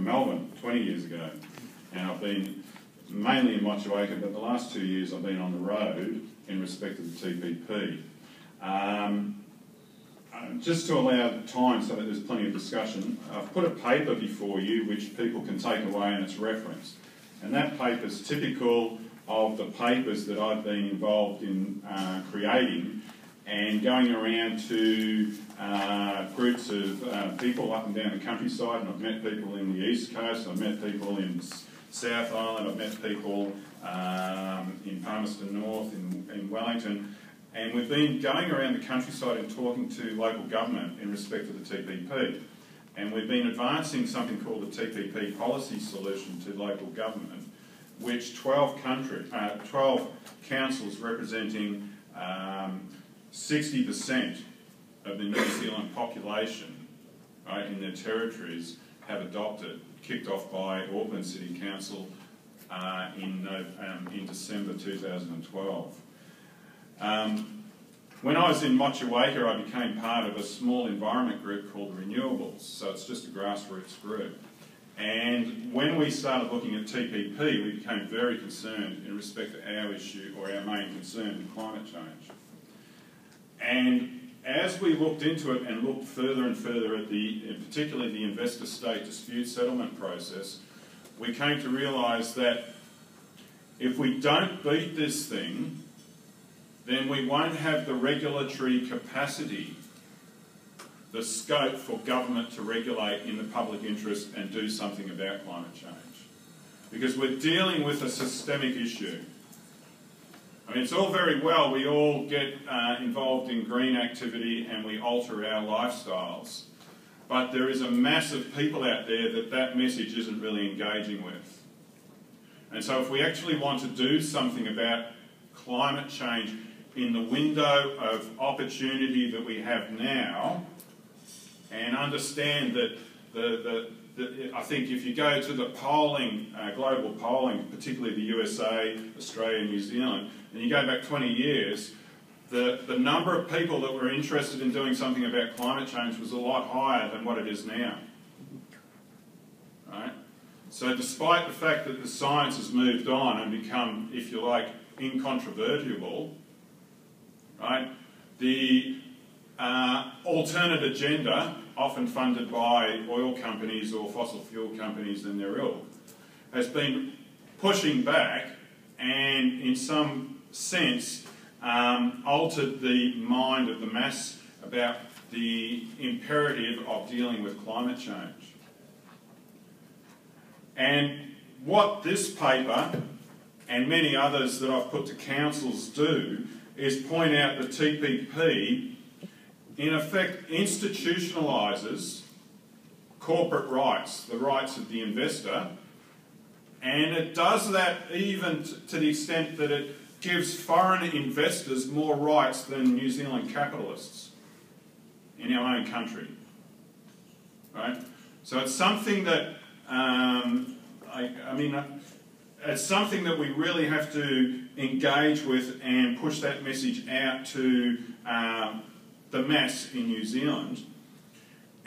from Melbourne 20 years ago, and I've been mainly in Motueka, but the last 2 years I've been on the road in respect of the TPP. Just to allow time so that there's plenty of discussion, I've put a paper before you which people can take away and it's referenced. And that paper is typical of the papers that I've been involved in creating and going around to groups of people up and down the countryside, and I've met people in the East Coast, I've met people in South Island, I've met people in Palmerston North, in Wellington, and we've been going around the countryside and talking to local government in respect to the TPP. And we've been advancing something called the TPP policy solution to local government, which 12 councils representing 60% of the New Zealand population, right, in their territories have adopted, kicked off by Auckland City Council in December 2012. When I was in Motueka, I became part of a small environment group called Renewables, so it's just a grassroots group. And when we started looking at TPP, we became very concerned in respect to our issue, or our main concern, climate change. And as we looked into it and looked further and further at particularly the investor-state dispute settlement process, we came to realise that if we don't beat this thing, then we won't have the regulatory capacity, the scope for government to regulate in the public interest and do something about climate change. Because we're dealing with a systemic issue. I mean, it's all very well, we all get involved in green activity and we alter our lifestyles, but there is a mass of people out there that message isn't really engaging with. And so if we actually want to do something about climate change in the window of opportunity that we have now, and understand that I think if you go to the polling, global polling, particularly the USA, Australia, New Zealand, and you go back 20 years, the number of people that were interested in doing something about climate change was a lot higher than what it is now. Right? So despite the fact that the science has moved on and become, if you like, incontrovertible, right, the alternate agenda, often funded by oil companies or fossil fuel companies and their ilk, has been pushing back and in some sense altered the mind of the mass about the imperative of dealing with climate change. And what this paper and many others that I've put to councils do is point out that TPP in effect institutionalises corporate rights, the rights of the investor, and it does that even to the extent that it gives foreign investors more rights than New Zealand capitalists in our own country. Right? So it's something that, it's something that we really have to engage with and push that message out to the mass in New Zealand.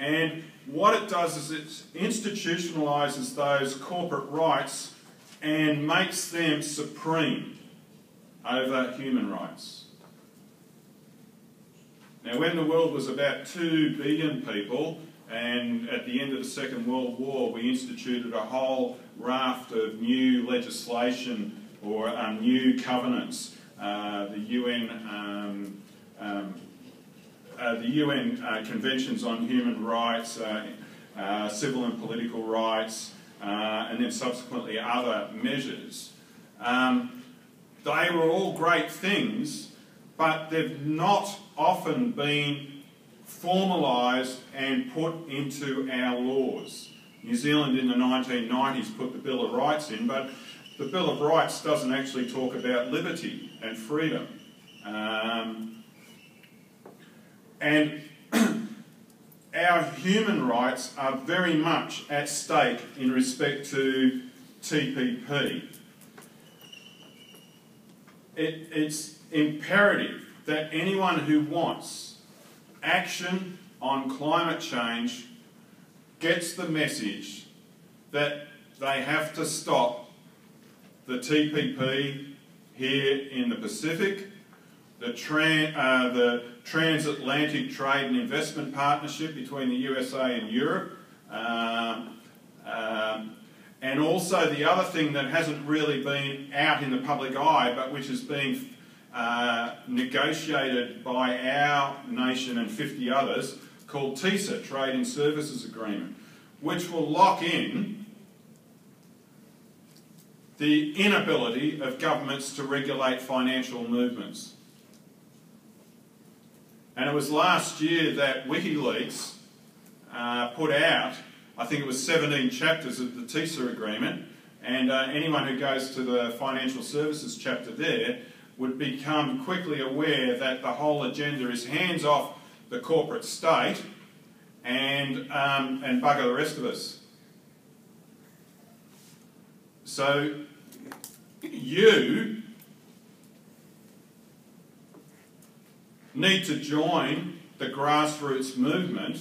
And what it does is it institutionalises those corporate rights and makes them supreme over human rights. Now, when the world was about 2 billion people, and at the end of the Second World War, we instituted a whole raft of new legislation or new covenants, the UN Conventions on Human Rights, civil and political rights, and then subsequently other measures. They were all great things, but they've not often been formalised and put into our laws. New Zealand in the 1990s put the Bill of Rights in, but the Bill of Rights doesn't actually talk about liberty and freedom. And our human rights are very much at stake in respect to TPP. It's imperative that anyone who wants action on climate change gets the message that they have to stop the TPP here in the Pacific, the Transatlantic Trade and Investment Partnership between the USA and Europe, and also the other thing that hasn't really been out in the public eye, but which is being negotiated by our nation and 50 others, called TISA, Trade and Services Agreement, which will lock in the inability of governments to regulate financial movements. And it was last year that WikiLeaks put out, I think it was 17 chapters of the TISA agreement, and anyone who goes to the financial services chapter there would become quickly aware that the whole agenda is hands off the corporate state and bugger the rest of us. So you need to join the grassroots movement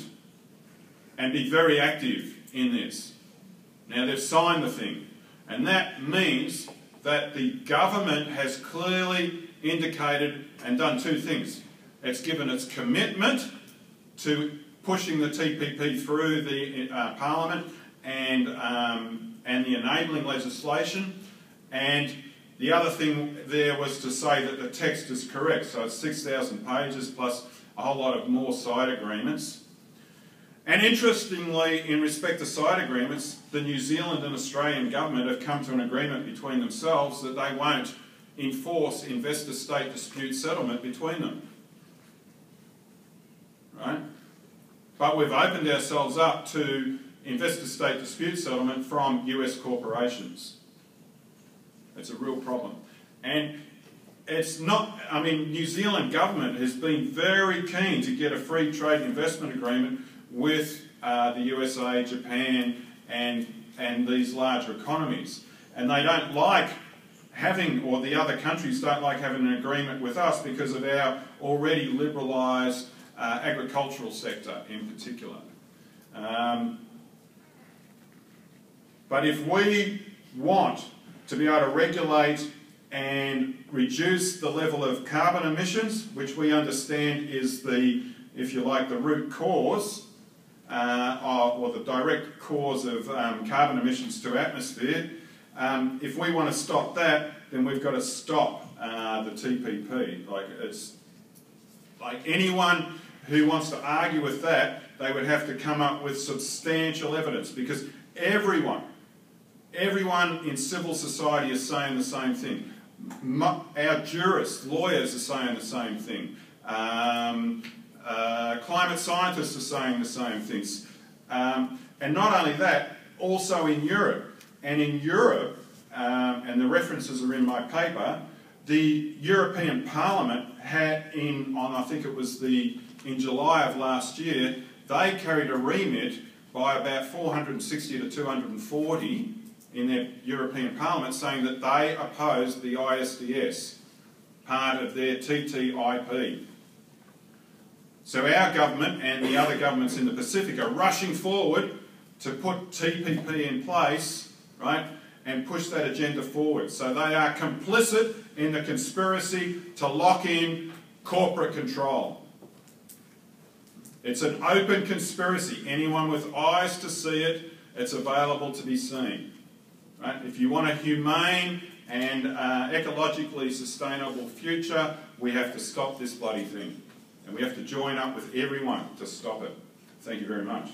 and be very active in this. Now, they've signed the thing, and that means that the government has clearly indicated and done two things. It's given its commitment to pushing the TPP through the Parliament and the enabling legislation, and the other thing there was to say that the text is correct, so it's 6,000 pages plus a whole lot of more side agreements. And interestingly, in respect to side agreements, the New Zealand and Australian government have come to an agreement between themselves that they won't enforce investor-state dispute settlement between them. Right? But we've opened ourselves up to investor-state dispute settlement from US corporations. It's a real problem. And it's not, I mean, New Zealand government has been very keen to get a free trade investment agreement with the USA, Japan, and these larger economies. And they don't like having, or the other countries don't like having an agreement with us because of our already liberalised agricultural sector in particular. But if we want to be able to regulate and reduce the level of carbon emissions, which we understand is the, if you like, the root cause, or the direct cause of carbon emissions to atmosphere, if we want to stop that, then we've got to stop the TPP. Like anyone who wants to argue with that, they would have to come up with substantial evidence, because everyone in civil society is saying the same thing. Our jurists, lawyers are saying the same thing. Climate scientists are saying the same things. And not only that, also in Europe. And in Europe, and the references are in my paper, the European Parliament had I think it was in July of last year, they carried a remit by about 460 to 240 in their European Parliament saying that they opposed the ISDS, part of their TTIP. So our government and the other governments in the Pacific are rushing forward to put TPP in place, right, and push that agenda forward. So they are complicit in the conspiracy to lock in corporate control. It's an open conspiracy. Anyone with eyes to see it, it's available to be seen. Right? If you want a humane and ecologically sustainable future, we have to stop this bloody thing. And we have to join up with everyone to stop it. Thank you very much.